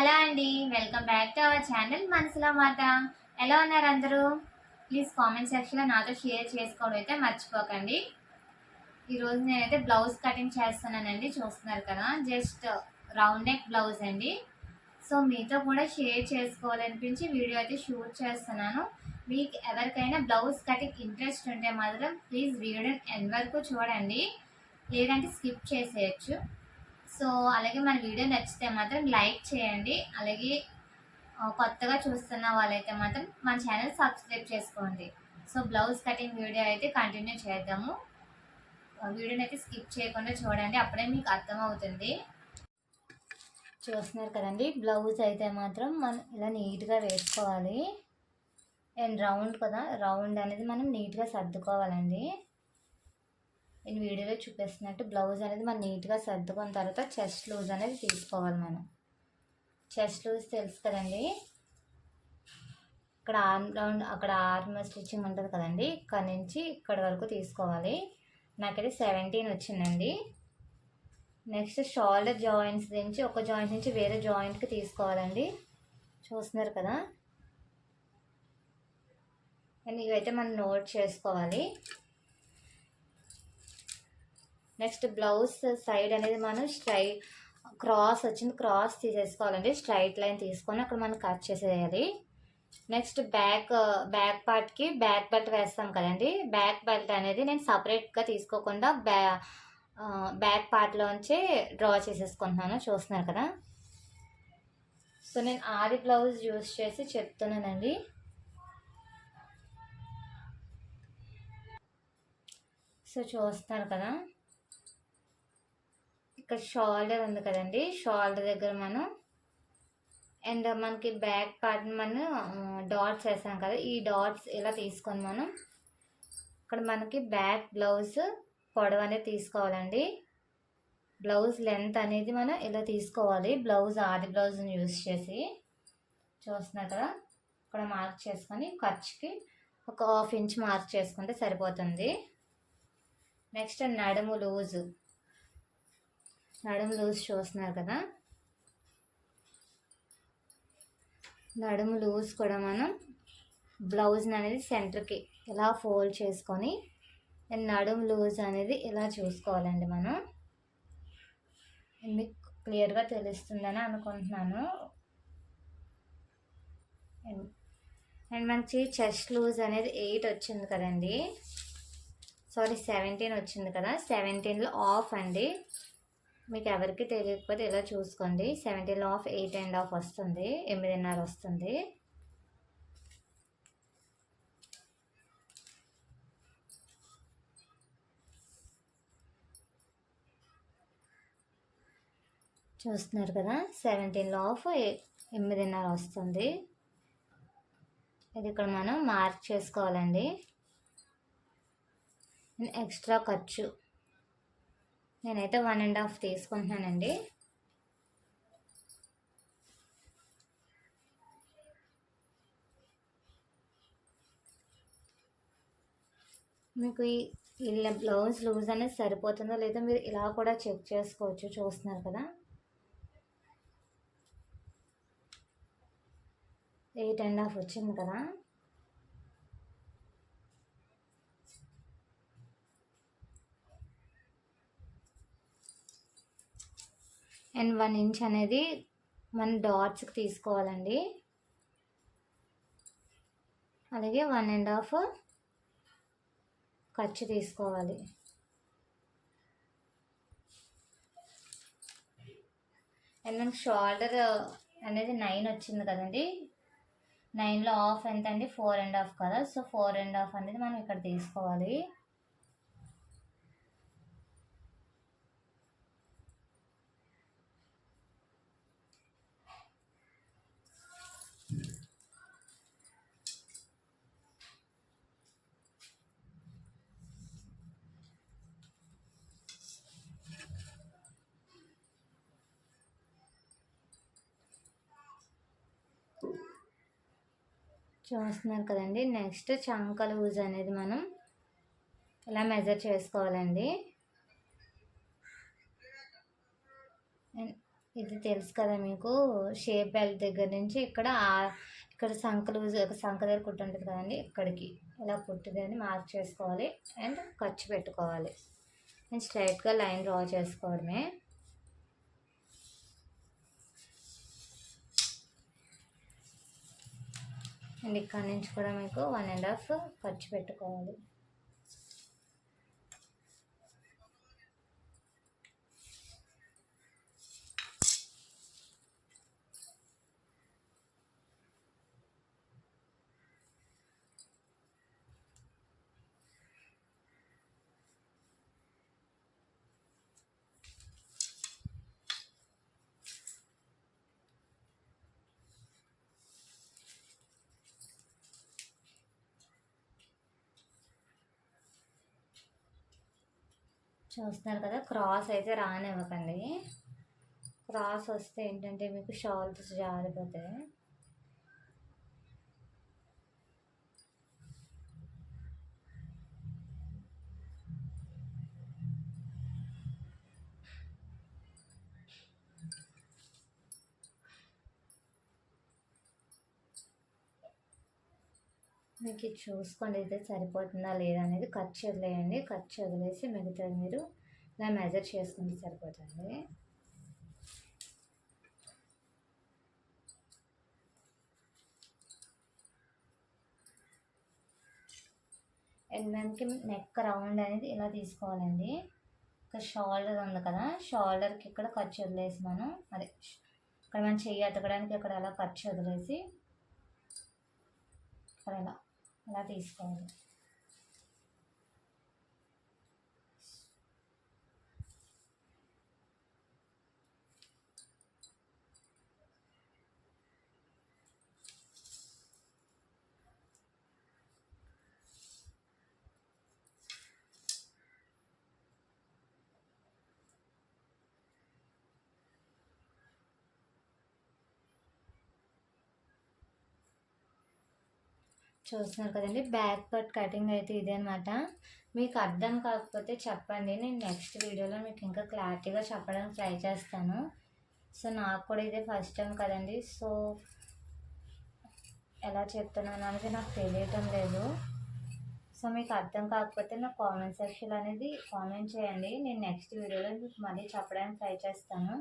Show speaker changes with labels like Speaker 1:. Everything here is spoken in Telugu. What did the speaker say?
Speaker 1: హలో అండి, welcome back to our channel మనసులో మాట. ఎలా ఉన్నారు అందరూ? ప్లీజ్ కామెంట్ సెక్షన్లో నాతో షేర్ చేసుకోవడం అయితే మర్చిపోకండి. ఈరోజు నేనైతే బ్లౌజ్ కటింగ్ చేస్తున్నానండి. చూస్తున్నారు కదా, జస్ట్ రౌండ్ నెక్ బ్లౌజ్ అండి. సో మీతో కూడా షేర్ చేసుకోవాలనిపించి వీడియో అయితే షూట్ చేస్తున్నాను. మీకు ఎవరికైనా బ్లౌజ్ కటింగ్ ఇంట్రెస్ట్ ఉంటే మాత్రం ప్లీజ్ వీడియో ఎండ్ వరకు చూడండి, లేదంటే స్కిప్ చేసేయచ్చు. సో అలాగే మన వీడియో నచ్చితే మాత్రం లైక్ చేయండి. అలాగే కొత్తగా చూస్తున్న వాళ్ళైతే మాత్రం మన ఛానల్ సబ్స్క్రైబ్ చేసుకోండి. సో బ్లౌజ్ కటింగ్ వీడియో అయితే కంటిన్యూ చేద్దాము. వీడియోని అయితే స్కిప్ చేయకుండా చూడండి, అప్పుడే మీకు అర్థమవుతుంది. చూస్తున్నారు కదండి, బ్లౌజ్ అయితే మాత్రం మనం ఇలా నీట్గా వేసుకోవాలి. అండ్ రౌండ్ కదా, రౌండ్ అనేది మనం నీట్గా సర్దుకోవాలండి. నేను వీడియోలో చూపిస్తున్నట్టు బ్లౌజ్ అనేది మనం నీట్గా సర్దుకున్న తర్వాత చెస్ట్ లూజ్ అనేది తీసుకోవాలి. మనం చెస్ట్ లూజ్ తెలుసు కదండి, ఇక్కడ ఆర్మ్ రౌండ్, అక్కడ ఆర్మ్ స్టిచ్చింగ్ ఉంటుంది కదండి, ఇక్కడ నుంచి ఇక్కడ వరకు తీసుకోవాలి. నాకైతే 17 వచ్చిందండి. నెక్స్ట్ షోల్డర్ జాయింట్స్ నుంచి ఒక జాయింట్ నుంచి వేరే జాయింట్కి తీసుకోవాలండి. చూస్తున్నారు కదా, అండ్ ఇవైతే మనం నోట్ చేసుకోవాలి. నెక్స్ట్ బ్లౌజ్ సైడ్ అనేది మనం క్రాస్ వచ్చింది, క్రాస్ తీసేసుకోవాలండి. స్ట్రైట్ లైన్ తీసుకొని అక్కడ మనం కట్ చేసేయాలి. నెక్స్ట్ బ్యాక్ పార్ట్కి బ్యాక్ బెల్ట్ వేస్తాం కదండి, బ్యాక్ బెల్ట్ అనేది నేను సపరేట్గా తీసుకోకుండా బ్యాక్ పార్ట్లోంచి డ్రా చేసేసుకుంటున్నాను. చూస్తున్నారు కదా, సో నేను ఆది బ్లౌజ్ యూస్ చేసి చెప్తున్నానండి. సో చూస్తున్నారు కదా, ఇక్కడ షోల్డర్ ఉంది కదండి, షోల్డర్ దగ్గర మనం అండ్ మనకి బ్యాక్ పార్ట్ మనం డాట్స్ వేసాం కదా, ఈ డాట్స్ ఇలా తీసుకొని మనం ఇక్కడ మనకి బ్యాక్ బ్లౌజ్ పొడవు అనేది తీసుకోవాలండి. బ్లౌజ్ లెంత్ అనేది మనం ఇలా తీసుకోవాలి. బ్లౌజ్ ఆది బ్లౌజ్ని యూజ్ చేసి చూస్తున్నారు కదా, ఇక్కడ మార్క్ చేసుకొని ఖర్చుకి ఒక 1/2 ఇంచ్ మార్క్ చేసుకుంటే సరిపోతుంది. నెక్స్ట్ నడుము లూజ్ చూస్తున్నారు కదా, నడుము లూజ్ కూడా మనం బ్లౌజ్ అనేది సెంటర్కి ఇలా ఫోల్డ్ చేసుకొని నడుము లూజ్ అనేది ఇలా చూసుకోవాలండి. మనం మీకు క్లియర్గా తెలుస్తుందని అనుకుంటున్నాను. అండ్ మనకి చెస్ట్ లూజ్ అనేది 8 వచ్చింది కదండి, సారీ 17 వచ్చింది కదా, 17లో ఆఫ్ అండి. మీకు ఎవరికి తెలియకపోతే ఇలా చూసుకోండి, 17లో ఆఫ్ 8.5 వస్తుంది, 8.5 వస్తుంది. చూస్తున్నారు కదా, 17లో ఆఫ్ 8.5 వస్తుంది. ఇది ఇక్కడ మనం మార్క్ చేసుకోవాలండి. ఎక్స్ట్రా ఖర్చు నేనైతే 1.5 తీసుకుంటున్నానండి. మీకు ఈ బ్లౌజ్ లూజ్ అనేది సరిపోతుందో లేదో మీరు ఇలా కూడా చెక్ చేసుకోవచ్చు. చూస్తున్నారు కదా, 8.5 వచ్చింది కదా. అండ్ 1 ఇంచ్ అనేది మన డాట్స్కి తీసుకోవాలండి. అలాగే 1.5 ఖర్చు తీసుకోవాలి. అండ్ మనకి షోల్డర్ అనేది 9 వచ్చింది కదండి, 9లో ఆఫ్ ఎంత అండి, 4.5 కదా. సో 4.5 అనేది మనం ఇక్కడ తీసుకోవాలి. చూస్తున్నారు కదండి, నెక్స్ట్ చంక లూజ్ అనేది మనం ఇలా మెజర్ చేసుకోవాలండి. ఇది తెలుసు కదా మీకు, షేప్ బెల్ట్ దగ్గర నుంచి ఇక్కడ సంకలు సంక దగ్గర కుట్టు ఉంటుంది కదండి, ఇక్కడికి ఇలా కుట్టుదని మార్క్ చేసుకోవాలి అండ్ ఖర్చు పెట్టుకోవాలి. నేను స్ట్రైట్గా లైన్ డ్రా చేసుకోవడమే. అండ్ ఇక్కడ నుంచి కూడా మీకు 1.5 ఖర్చు పెట్టుకోవాలి. చూస్తున్నారు కదా, క్రాస్ అయితే రానివ్వకండి. క్రాస్ వస్తే ఏంటంటే మీకు షాల్స్ జారిపోతాయి. మీకు ఇది చూసుకోండి, అయితే సరిపోతుందా లేదా అనేది. ఖర్చు వదిలేయండి, ఖర్చు వదిలేసి మిగతాది మీరు ఇలా మెజర్ చేసుకుంటే సరిపోతుంది. అండ్ మనకి నెక్ రౌండ్ అనేది ఇలా తీసుకోవాలండి. ఇక్కడ షోల్డర్ ఉంది కదా, షోల్డర్కి ఇక్కడ ఖర్చు వదిలేసి మనం అదే ఇక్కడ మనం చెయ్యి అతకడానికి ఇక్కడ అలా ఖర్చు వదిలేసి ఇక్కడ ఇలా తీసుకోవాలి. చూస్తున్నారు కదండి, బ్యాక్ పార్ట్ కటింగ్ అయితే ఇదే అనమాట. మీకు అర్థం కాకపోతే చెప్పండి, నేను నెక్స్ట్ వీడియోలో మీకు ఇంకా క్లారిటీగా చెప్పడానికి ట్రై చేస్తాను. సో నాకు కూడా ఇదే ఫస్ట్ టైం కదండి, సో ఎలా చెప్తున్నాను అనేది నాకు తెలియటం లేదు. సో మీకు అర్థం కాకపోతే నా కామెంట్ సెక్షన్ అనేది కామెంట్ చేయండి, నేను నెక్స్ట్ వీడియోలో మీకు మళ్ళీ చెప్పడానికి ట్రై చేస్తాను.